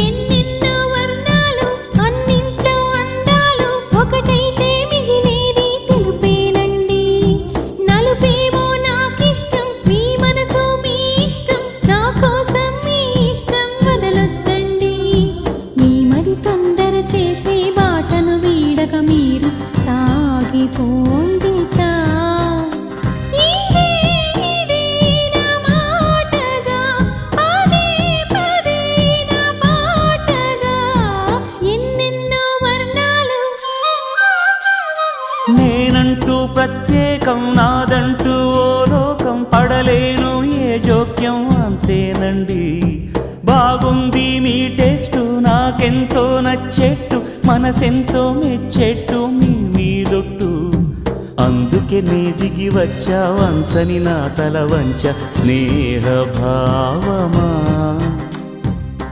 ఎన్నెన్నో వర్ణాలు అన్నింట్లో అందాలు ఒకటైతే మిగిలేది తెలుపేనండి. నలుపేమో నాకిష్టం, మీ మనసు మీ ఇష్టం, నా కోసం మీ ఇష్టం వదలొద్దండి. మీ మరి తొందర చేసే బాటను వీడక మీరు సాగిపోండితా. నేనంటూ ప్రత్యేకం, నాదంటూ ఓ లోకం, పడలేను ఏ జోక్యం అంతేనండి. బాగుంది మీ టేస్టు, నాకెంతో నచ్చేట్టు, మనసెంతో మెచ్చేట్టు మీ మీదొట్టు. అందుకే నే దిగి వచ్చా వంచని నా తల వంచ స్నేహ భావమా.